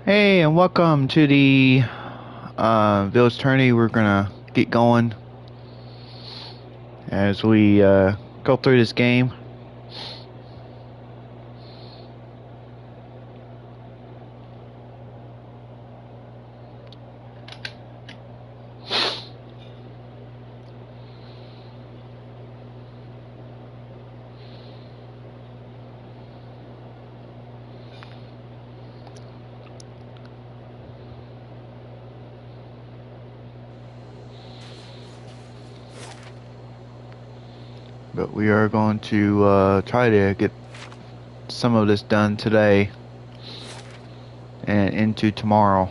Hey, and welcome to the Village Tourney. We're gonna get going as we go through this game. But we are going to try to get some of this done today and into tomorrow.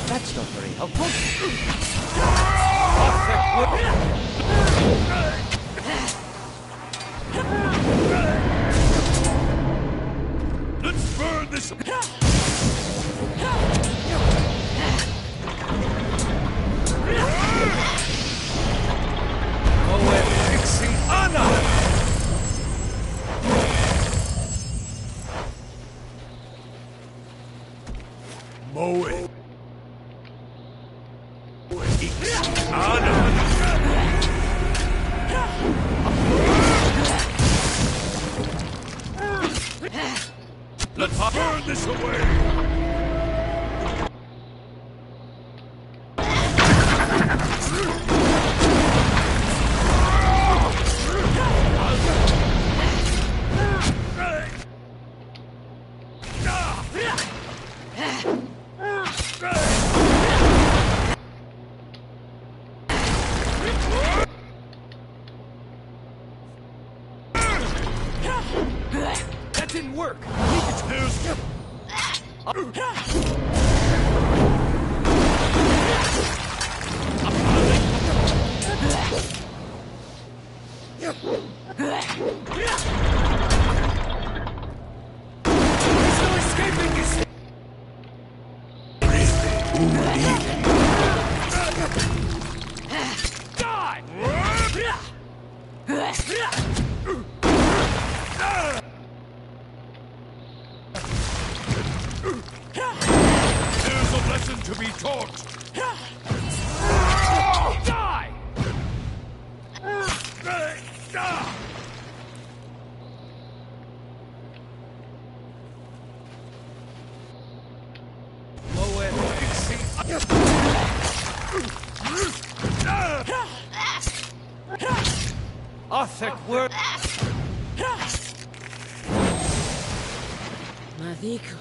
That's not very helpful. Let's burn this. Moe. Let's burn this away! That didn't work! There's a lesson to be taught! Die! Arthek word. Madiko,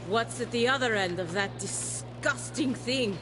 what's at the other end of that disgusting thing?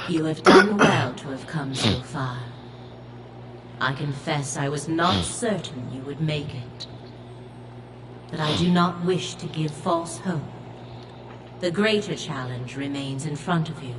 You have done well to have come so far. I confess I was not certain you would make it. But I do not wish to give false hope. The greater challenge remains in front of you.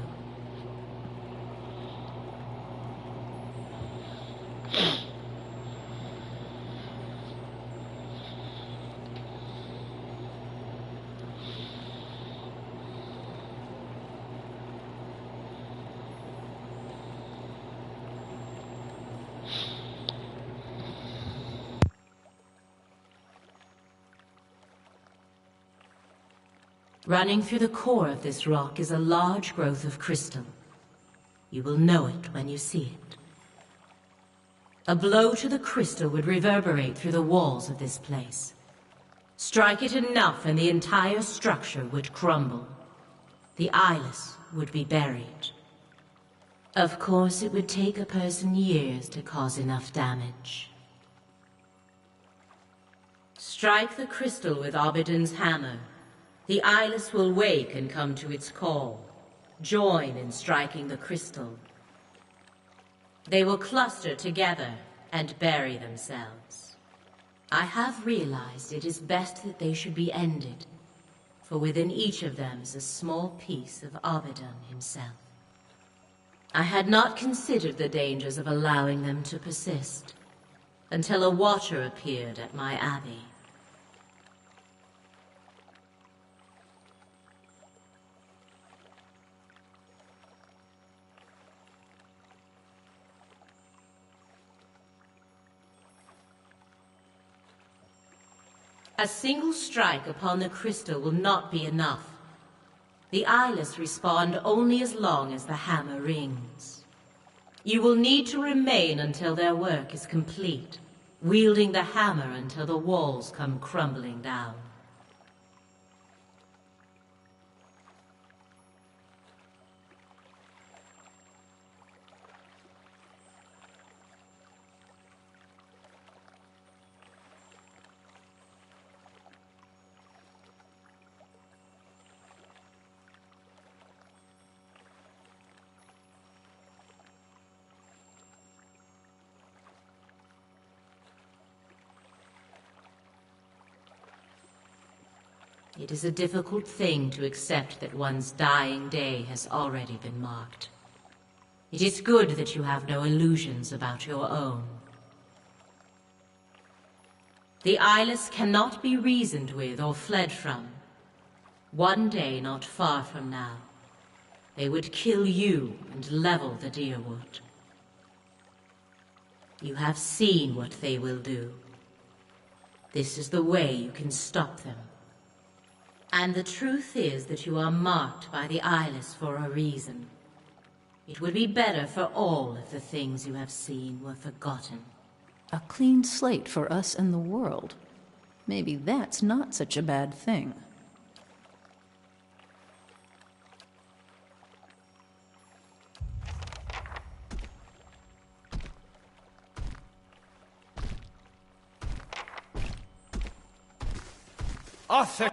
Running through the core of this rock is a large growth of crystal. You will know it when you see it. A blow to the crystal would reverberate through the walls of this place. Strike it enough and the entire structure would crumble. The eyeless would be buried. Of course, it would take a person years to cause enough damage. Strike the crystal with Obidon's hammer. The eyeless will wake and come to its call. Join in striking the crystal. They will cluster together and bury themselves. I have realized it is best that they should be ended, for within each of them is a small piece of Obidon himself. I had not considered the dangers of allowing them to persist, until a watcher appeared at my abbey. A single strike upon the crystal will not be enough. The eyeless respond only as long as the hammer rings. You will need to remain until their work is complete, wielding the hammer until the walls come crumbling down. It is a difficult thing to accept that one's dying day has already been marked. It is good that you have no illusions about your own. The eyeless cannot be reasoned with or fled from. One day not far from now, they would kill you and level the Dyrwood. You have seen what they will do. This is the way you can stop them. And the truth is that you are marked by the eyeless for a reason. It would be better for all if the things you have seen were forgotten. A clean slate for us and the world. Maybe that's not such a bad thing. Arthur!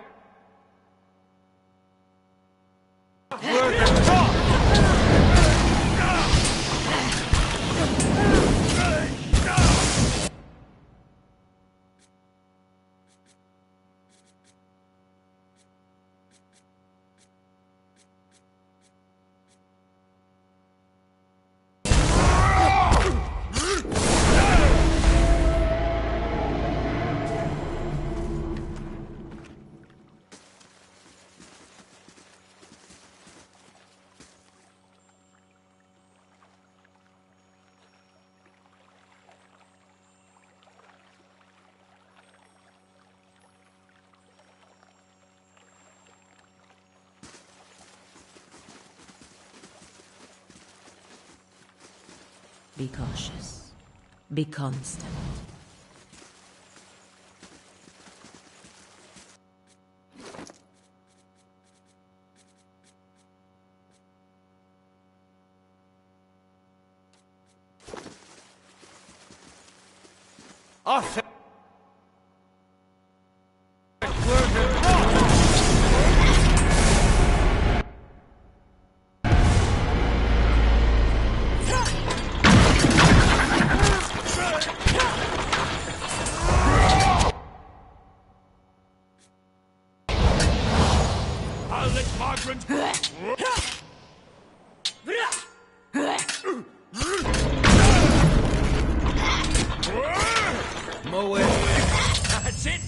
Be cautious. Be constant. Arthur! I'll let Margaret... Moe. That's it.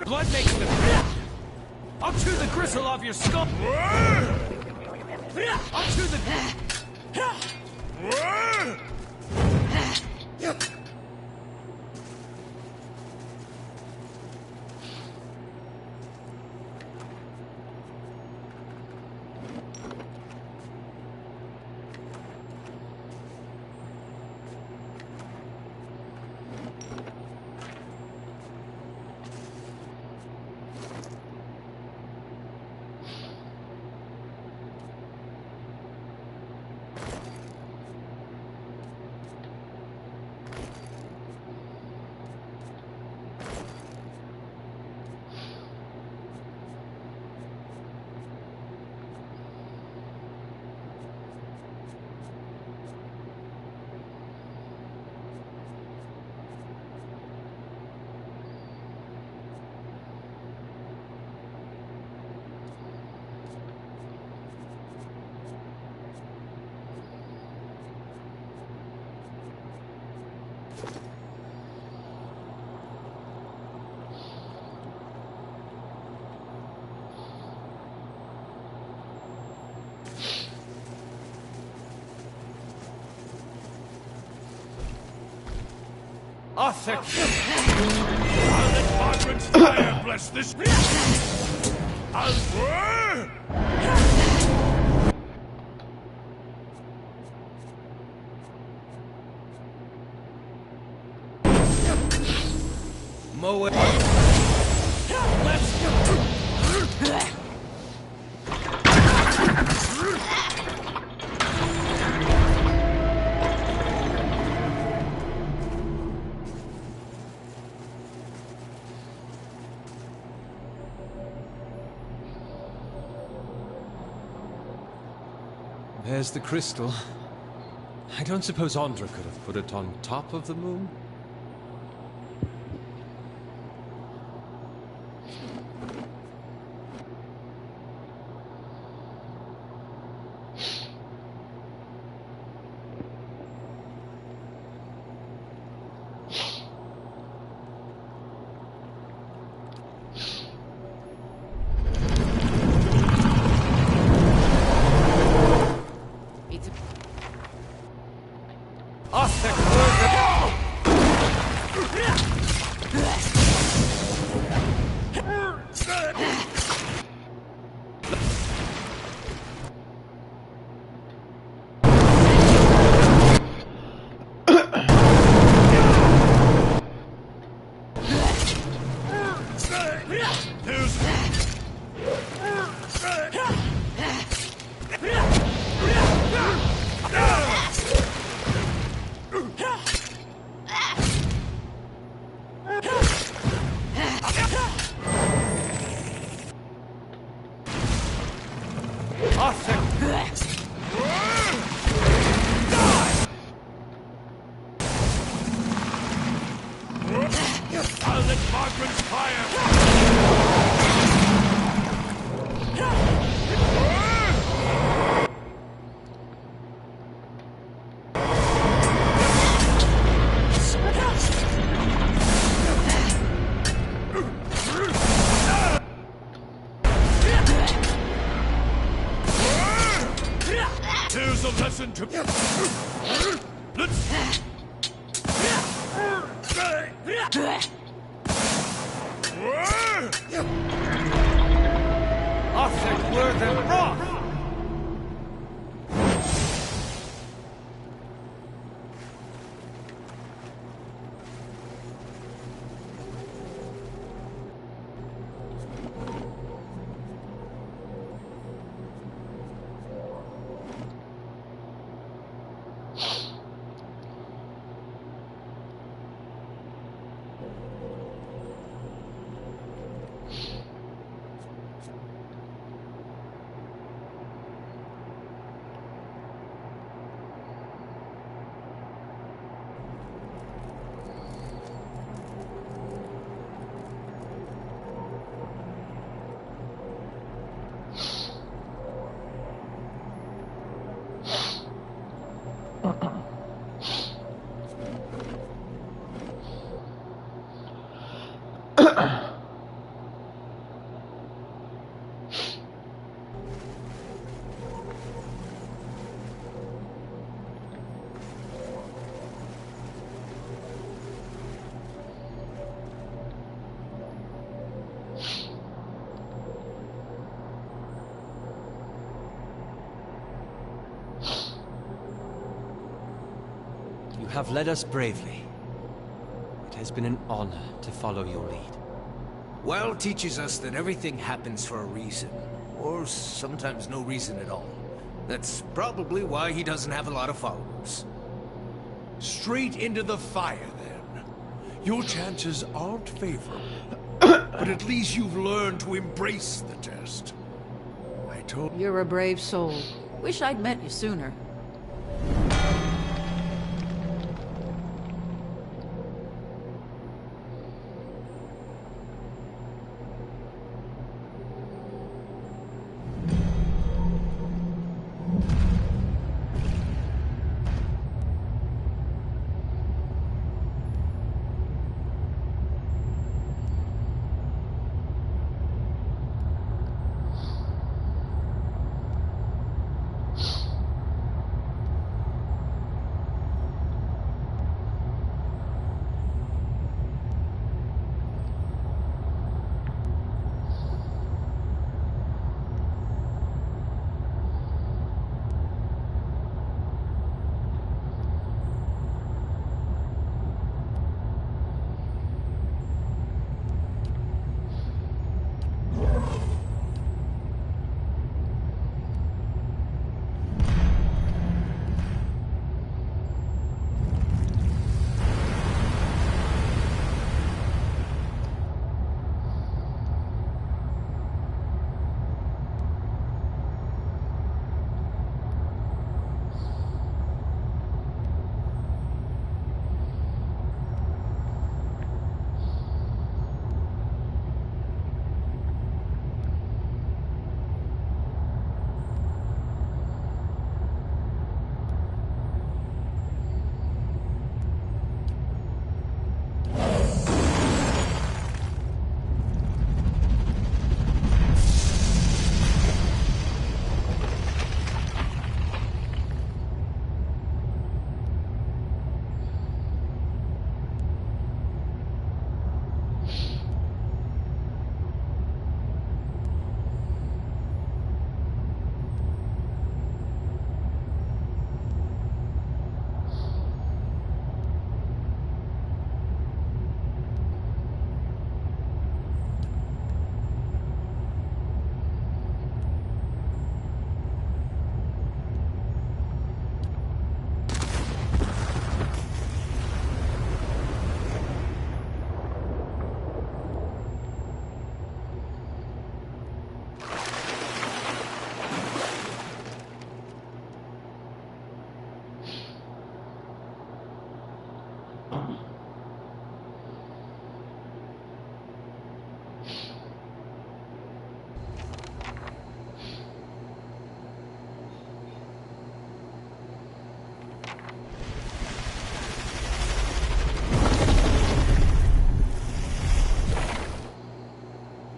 Blood makes them. I'll chew the gristle off your skull. I'll chew the... Arthur! I'll let Margaret's fire bless this... I'll... Moe. There's the crystal. I don't suppose Andra could have put it on top of the moon? I'll let Margaret's fire! Here's a lesson to... Let's... Arthur, were them wrong! You have led us bravely. It has been an honor to follow your lead. Well teaches us that everything happens for a reason, or sometimes no reason at all. That's probably why he doesn't have a lot of followers. Straight into the fire, then. Your chances aren't favorable. But at least you've learned to embrace the test. I told... You're a brave soul. Wish I'd met you sooner.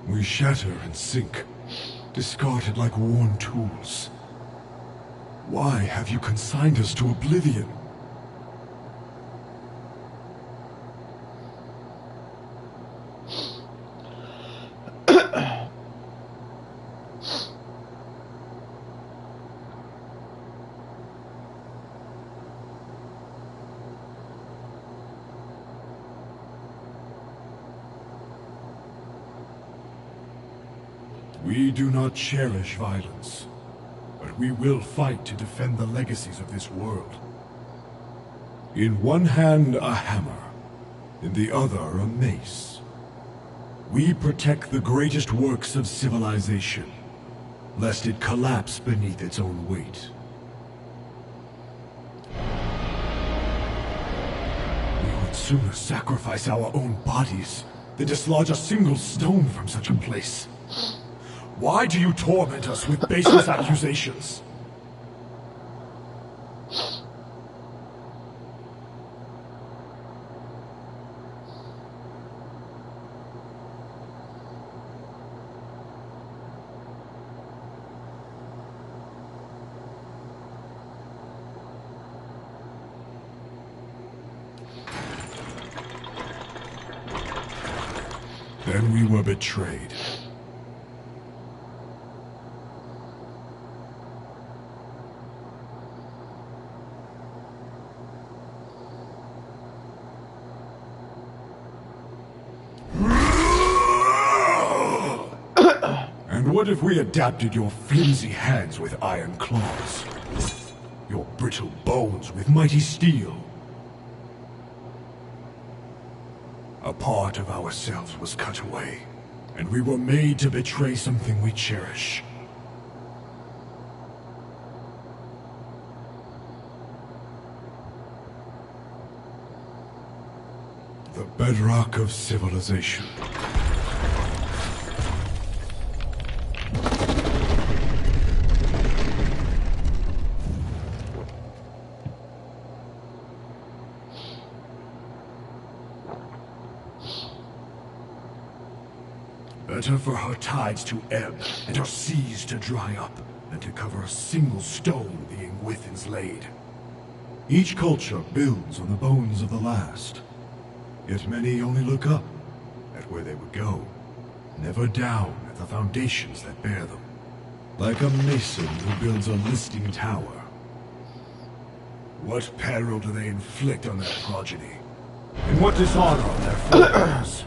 We shatter and sink, discarded like worn tools. Why have you consigned us to oblivion? We do not cherish violence, but we will fight to defend the legacies of this world. In one hand, a hammer, in the other, a mace. We protect the greatest works of civilization, lest it collapse beneath its own weight. We would sooner sacrifice our own bodies than dislodge a single stone from such a place. Why do you torment us with baseless accusations? Then we were betrayed. And what if we adapted your flimsy hands with iron claws? Your brittle bones with mighty steel? A part of ourselves was cut away, and we were made to betray something we cherish. The bedrock of civilization. Better for her tides to ebb and her seas to dry up than to cover a single stone being within laid. Each culture builds on the bones of the last, yet many only look up at where they would go, never down at the foundations that bear them. Like a mason who builds a listing tower. What peril do they inflict on their progeny? And what dishonor on their forebears?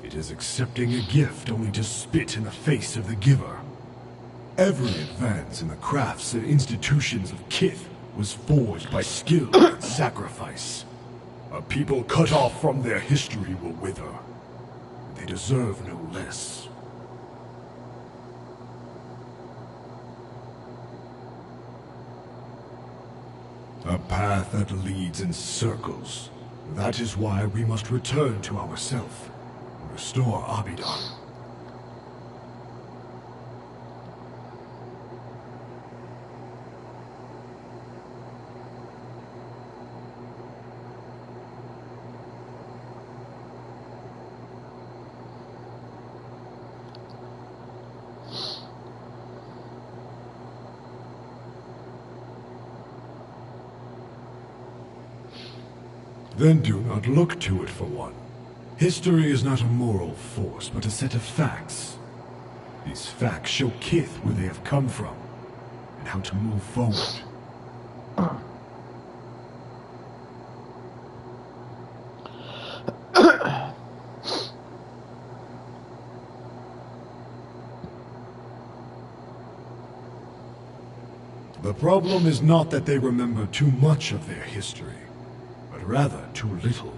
It is accepting a gift only to spit in the face of the giver. Every advance in the crafts and institutions of Kith was forged by skill and sacrifice. A people cut off from their history will wither. They deserve no less. A path that leads in circles. That is why we must return to ourself. Restore Abidan. Then do not look to it for one. History is not a moral force, but a set of facts. These facts show Kith where they have come from, and how to move forward. The problem is not that they remember too much of their history, but rather too little.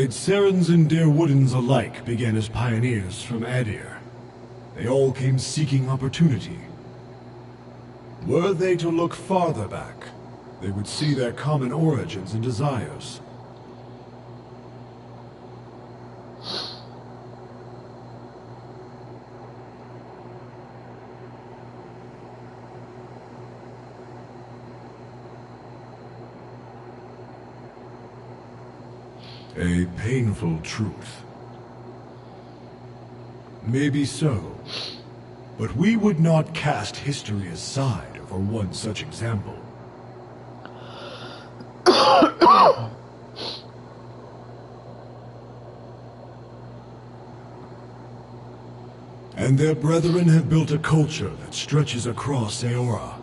Serans and Darewoodens alike began as pioneers from Adir. They all came seeking opportunity. Were they to look farther back, they would see their common origins and desires. A painful truth. Maybe so, but we would not cast history aside for one such example. And their brethren have built a culture that stretches across Eora,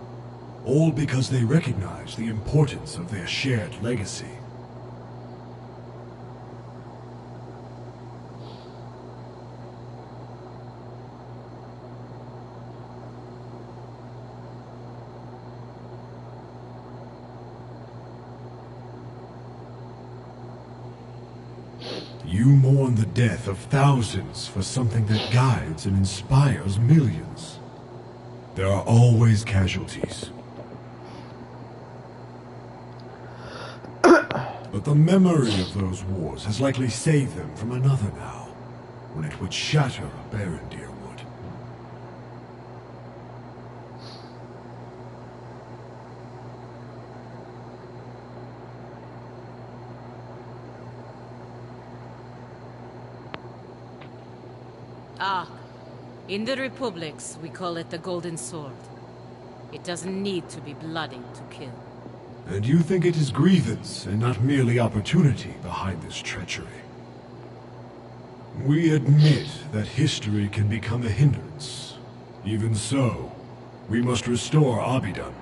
all because they recognize the importance of their shared legacy. You mourn the death of thousands for something that guides and inspires millions. There are always casualties. But the memory of those wars has likely saved them from another now, when it would shatter Baron Deerwood. Ah, in the Republics, we call it the Golden Sword. It doesn't need to be bloody to kill. And you think it is grievance and not merely opportunity behind this treachery? We admit that history can become a hindrance. Even so, we must restore Abidan.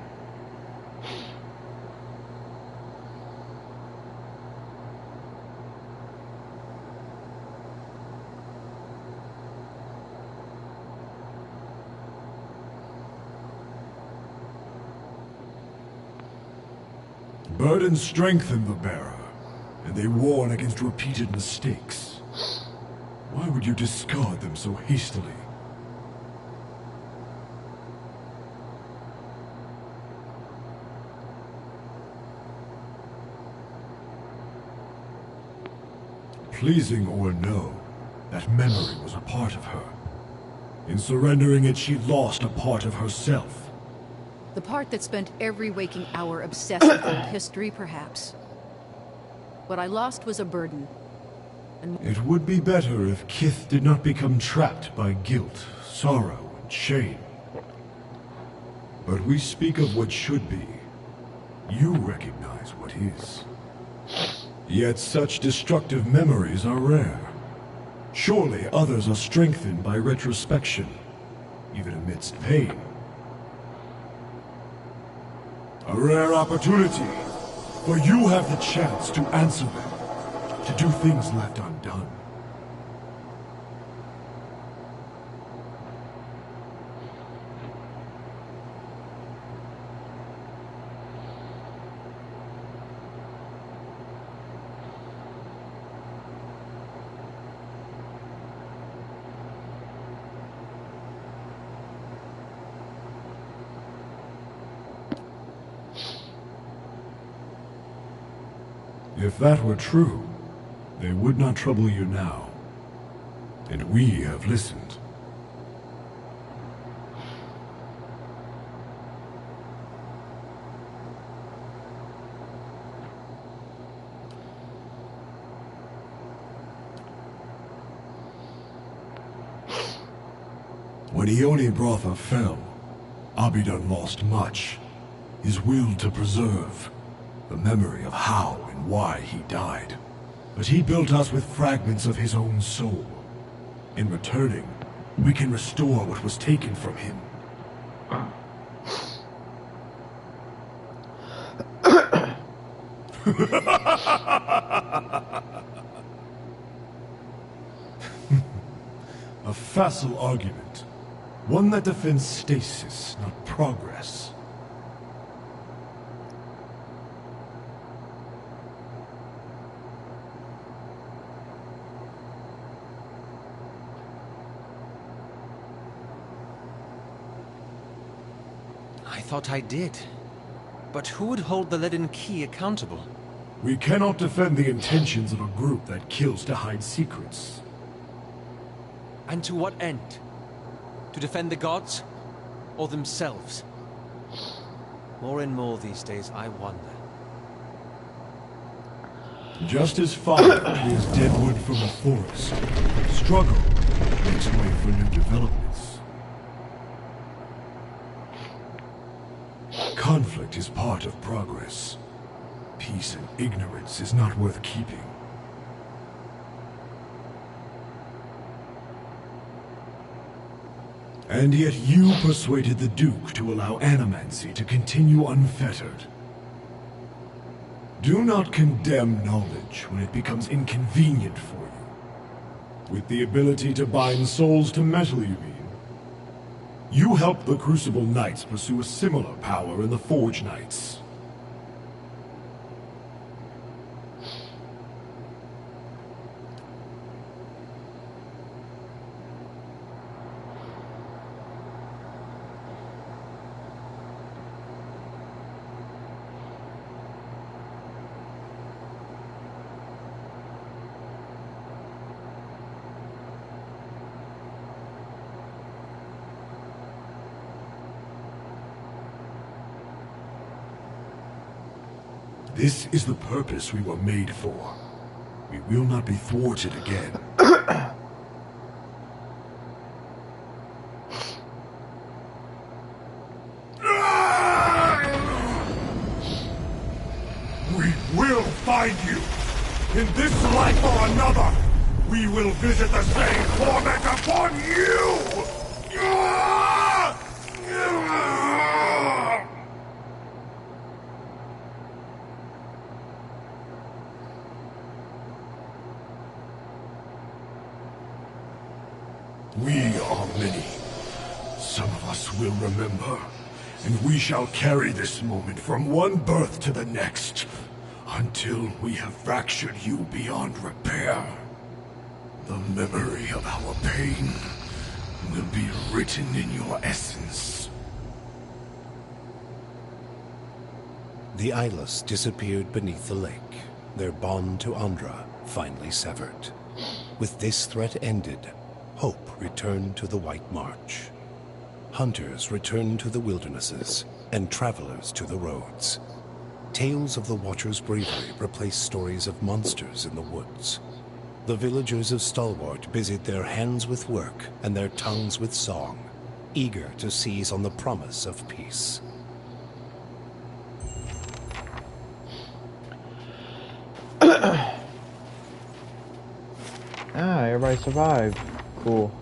Burdens strengthen the bearer, and they warn against repeated mistakes. Why would you discard them so hastily? Pleasing or no, that memory was a part of her. In surrendering it, she lost a part of herself. The part that spent every waking hour obsessed with old history, perhaps. What I lost was a burden. And It would be better if Kith did not become trapped by guilt, sorrow, and shame. But we speak of what should be. You recognize what is. Yet such destructive memories are rare. Surely others are strengthened by retrospection, even amidst pain. A rare opportunity, for you have the chance to answer them, to do things left undone. If that were true, they would not trouble you now. And we have listened. When Ioni Brotha fell, Abidan lost much. His will to preserve, the memory of how and why he died. But he built us with fragments of his own soul. In returning, we can restore what was taken from him. A facile argument. One that defends stasis, not progress. thought I did. But who would hold the Leaden Key accountable? We cannot defend the intentions of a group that kills to hide secrets. And to what end? To defend the gods? Or themselves? More and more these days, I wonder. Just as fire clears dead wood from a forest, struggle makes way for new developments. Conflict is part of progress. Peace and ignorance is not worth keeping. And yet you persuaded the Duke to allow Animancy to continue unfettered. Do not condemn knowledge when it becomes inconvenient for you. With the ability to bind souls to metal, you mean? You helped the Crucible Knights pursue a similar power in the Forge Knights. This is the purpose we were made for. We will not be thwarted again. We will find you! In this life or another, we will visit the same torment upon you! We are many. Some of us will remember, and we shall carry this moment from one birth to the next, until we have fractured you beyond repair. The memory of our pain will be written in your essence. The Eyeless disappeared beneath the lake, their bond to Andra finally severed. With this threat ended, hope returned to the White March. Hunters returned to the wildernesses, and travelers to the roads. Tales of the Watcher's bravery replaced stories of monsters in the woods. The villagers of Stalwart busied their hands with work and their tongues with song, eager to seize on the promise of peace. Everybody survived. Cool.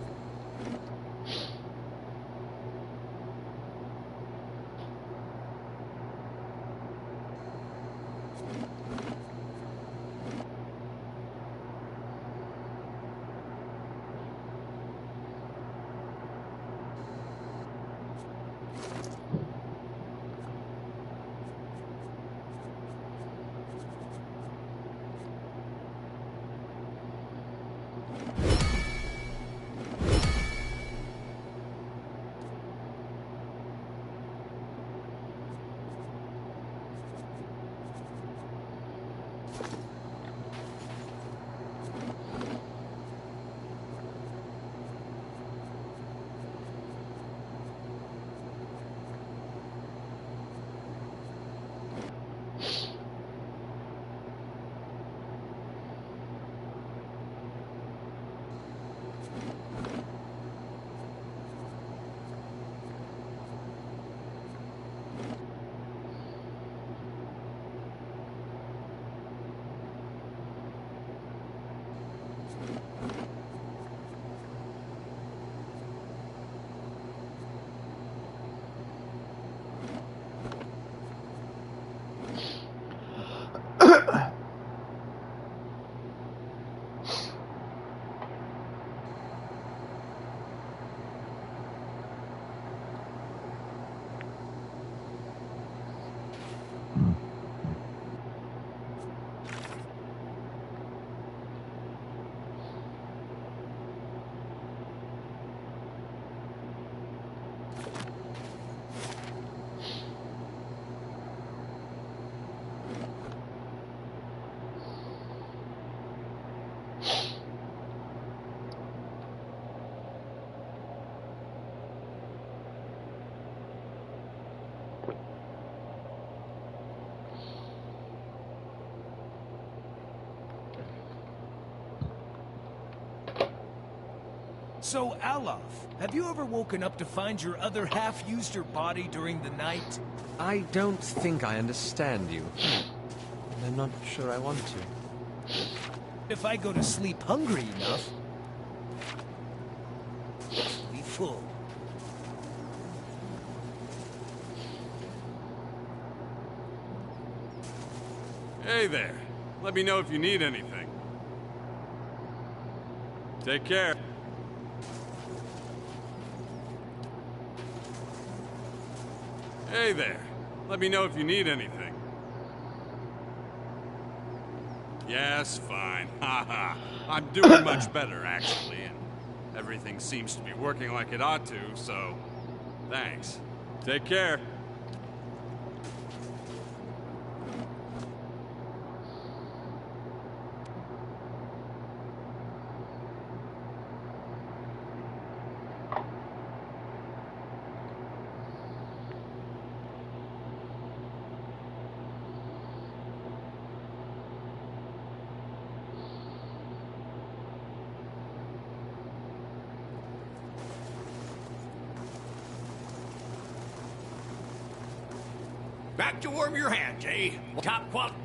So, Alaf, have you ever woken up to find your other half used your body during the night? I don't think I understand you. I'm not sure I want to. If I go to sleep hungry enough, be full. Hey there. Let me know if you need anything. Take care. Hey there. Let me know if you need anything. Yes, fine. Haha. I'm doing much better, actually, and everything seems to be working like it ought to, so thanks. Take care. Back to warm your hands, eh? Top quality.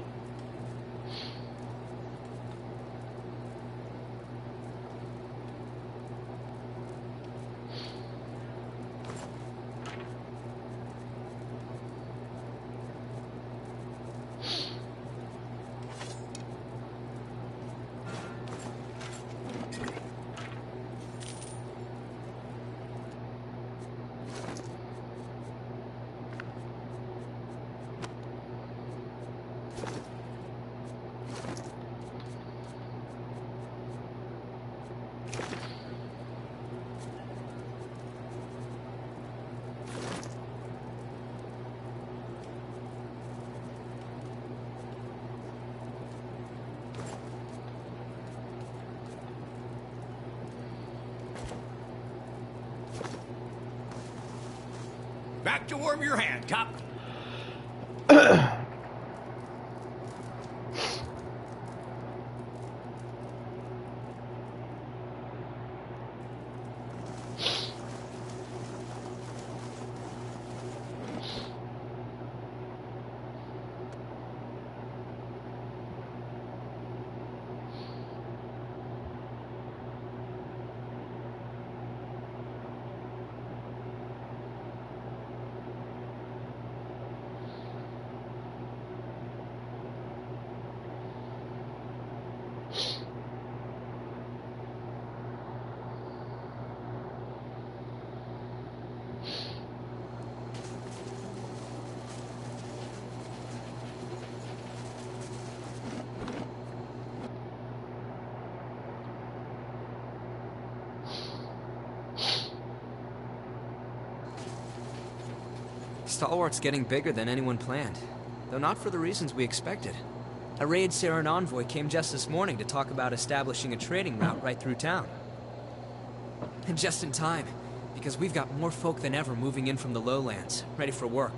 Back to warm your hand, Top. Stalwart's getting bigger than anyone planned, though not for the reasons we expected. A raid Saren envoy came just this morning to talk about establishing a trading route right through town. And just in time, because we've got more folk than ever moving in from the lowlands, ready for work.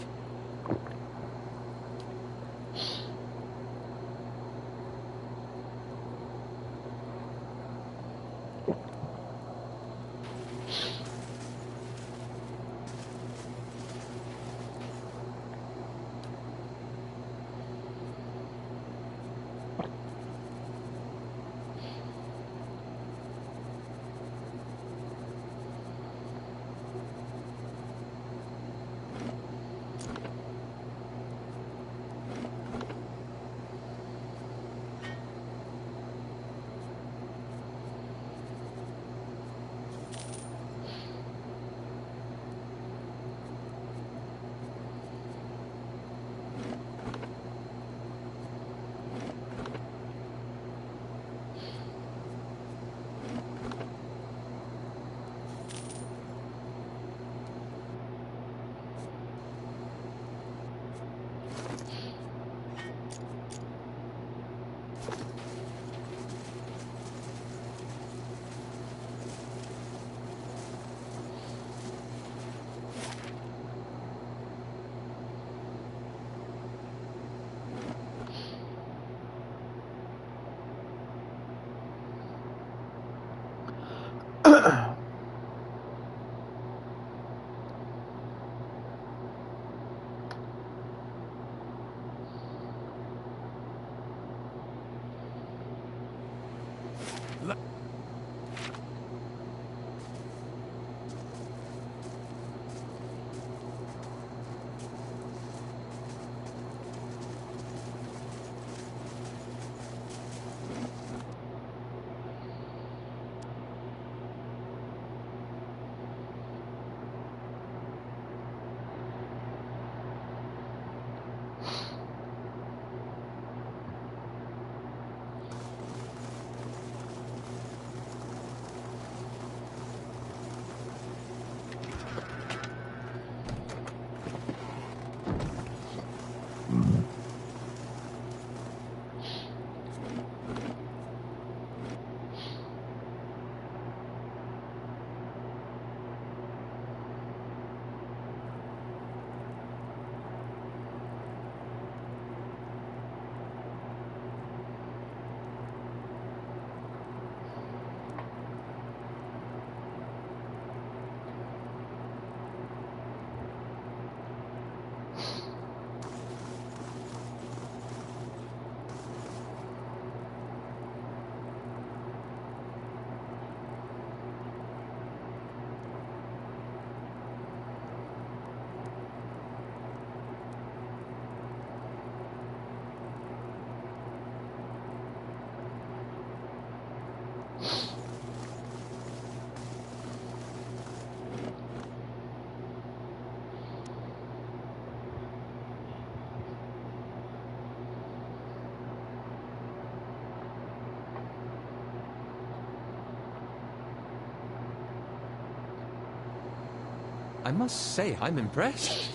I must say, I'm impressed.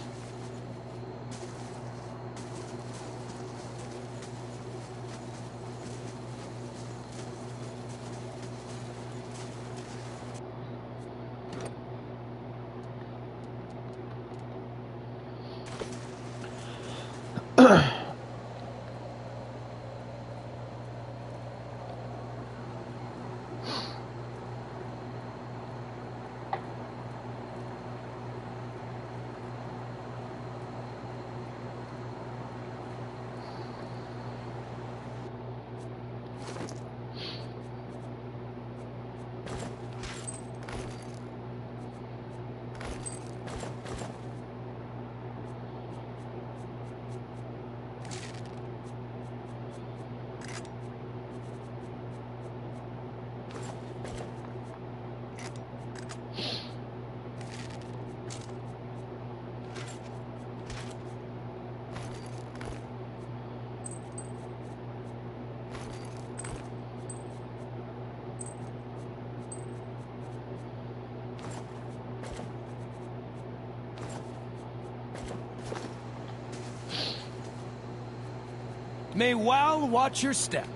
May Wal watch your step.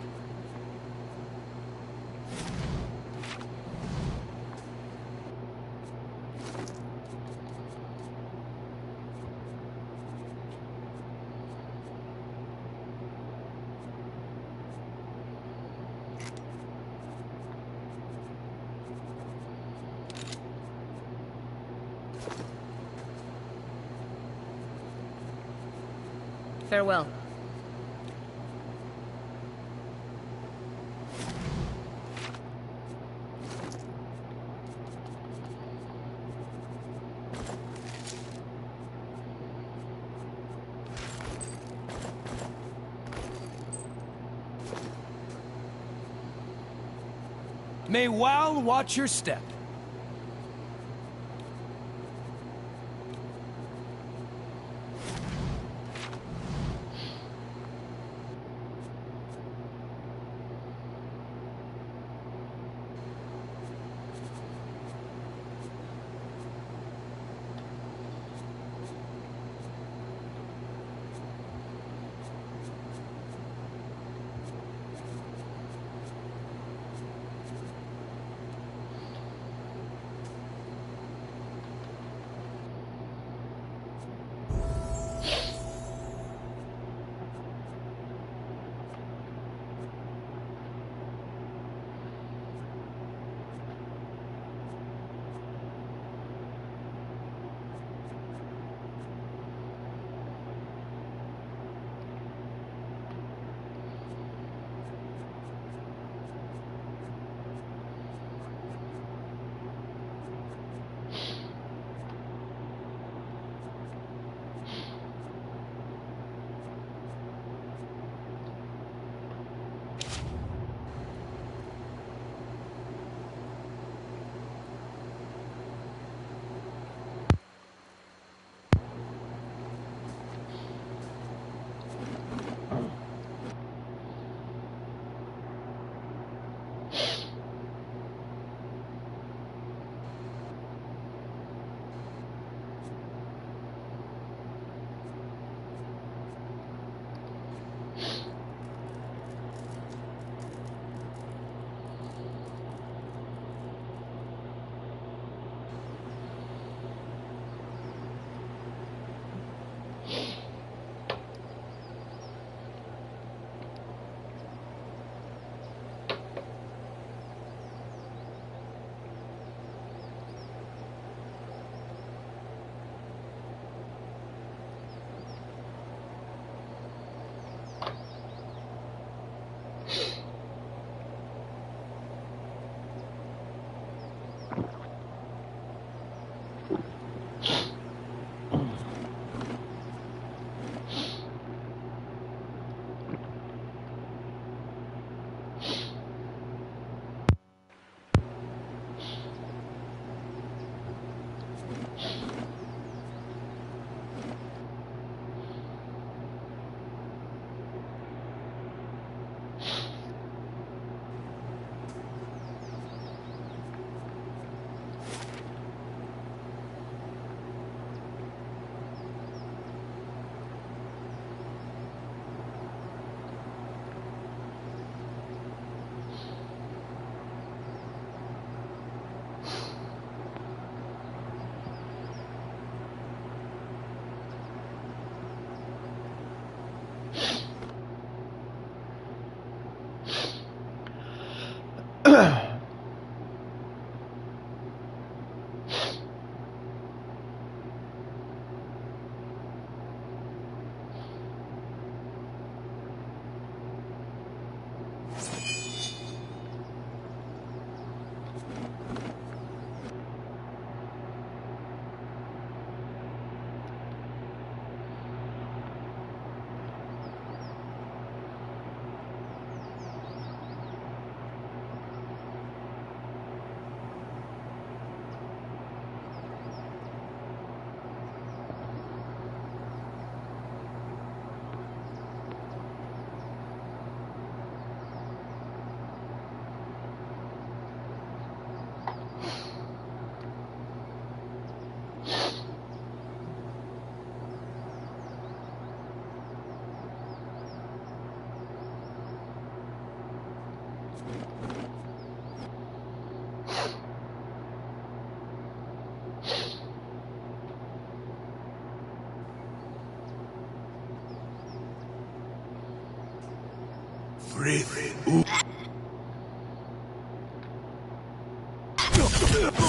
Farewell. May Wal watch your step.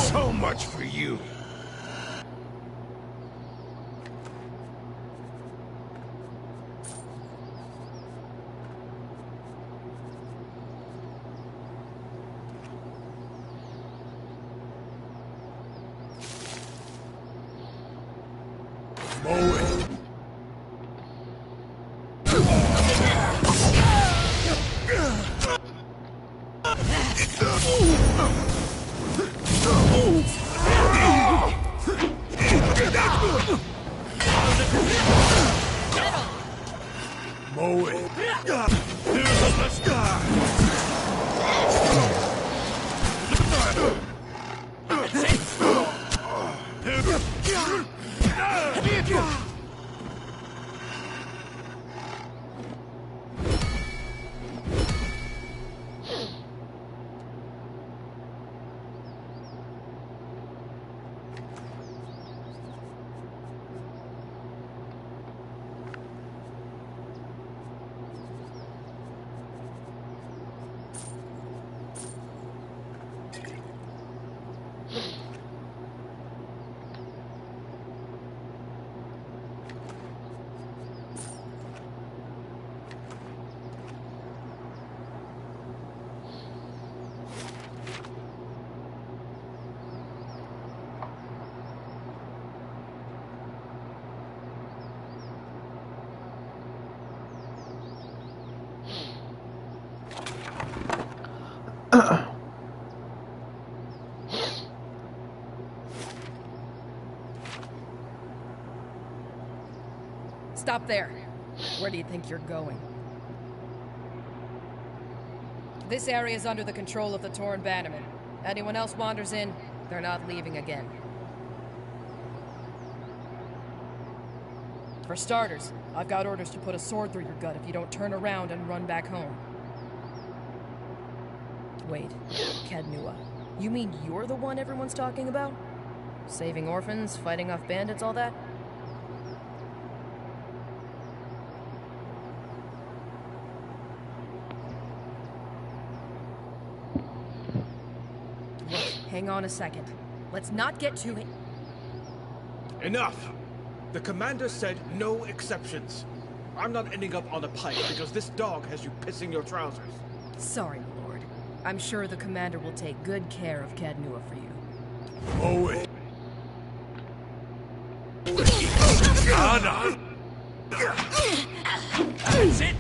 So much for you. Mow it. Mow it. Let's go. Stop there. Where do you think you're going? This area is under the control of the Torn Bannermen. Anyone else wanders in, they're not leaving again. For starters, I've got orders to put a sword through your gut if you don't turn around and run back home. Wait, Cadnua, you mean you're the one everyone's talking about? Saving orphans, fighting off bandits, all that? Look, hang on a second. Let's not get too... Enough! The commander said no exceptions. I'm not ending up on a pike because this dog has you pissing your trousers. Sorry, my lord. I'm sure the commander will take good care of Cadnua for you. Mow it. Anna! That's it!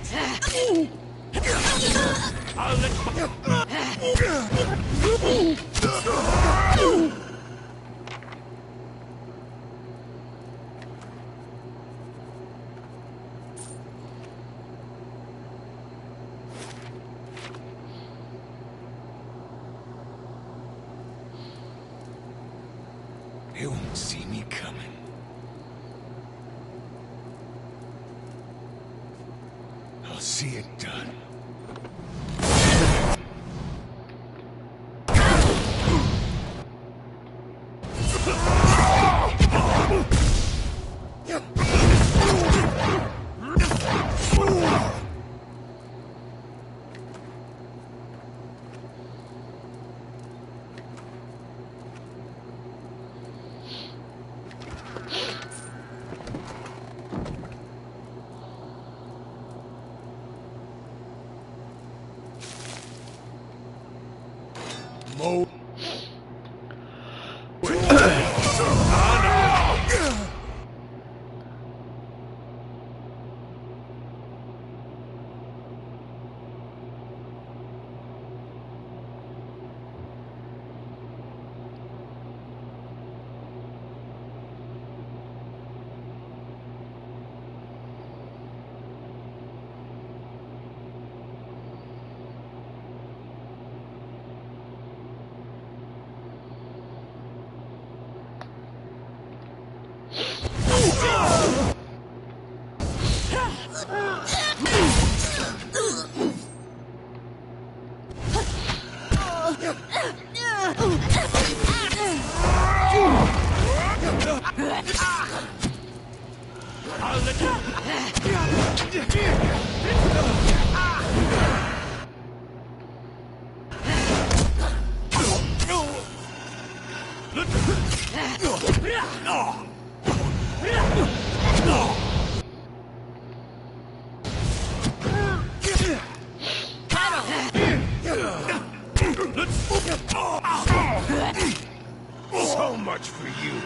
I'll They won't see me coming. I'll see it done. Mo. So much for you.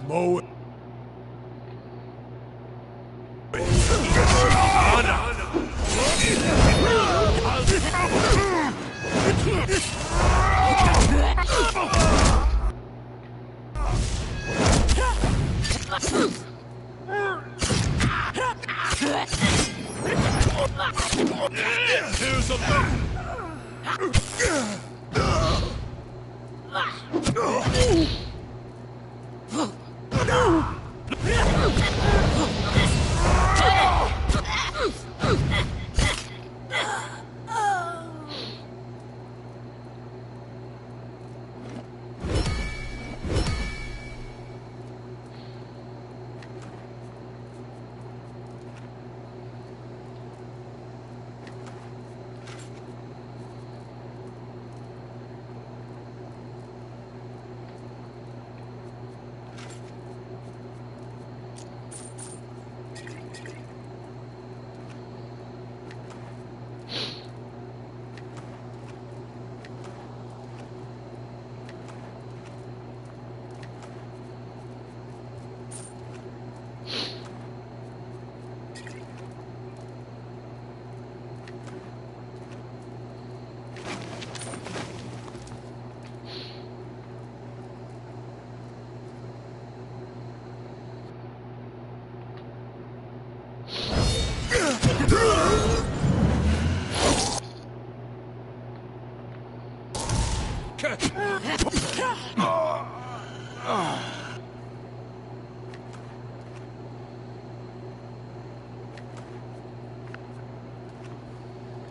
Mo. Here's a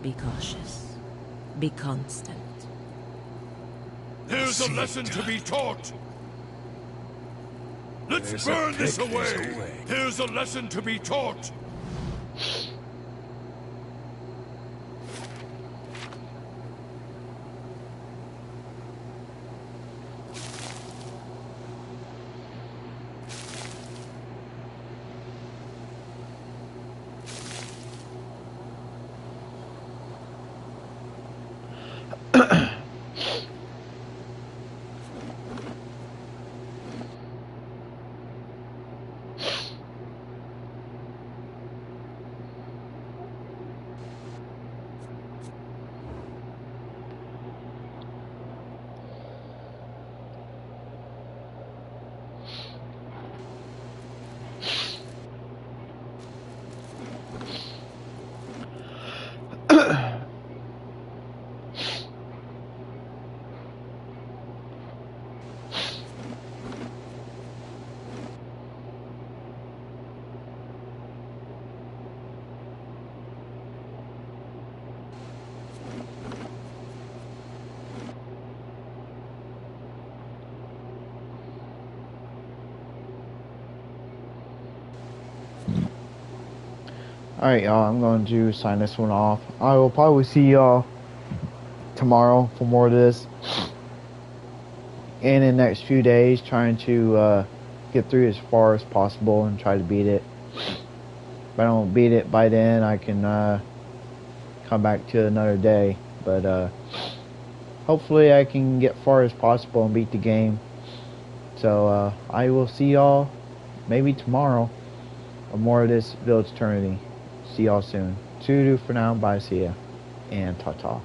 be cautious. Be constant. There's a lesson to be taught. Let's burn this away. There's a lesson to be taught. Alright, y'all, I'm going to sign this one off. I will probably see y'all tomorrow for more of this. And in the next few days, trying to get through as far as possible and try to beat it. If I don't beat it by then, I can come back to another day. But hopefully I can get far as possible and beat the game. So I will see y'all maybe tomorrow for more of this Village Eternity. See y'all soon. Toodoo for now. Bye. See ya. And ta-ta.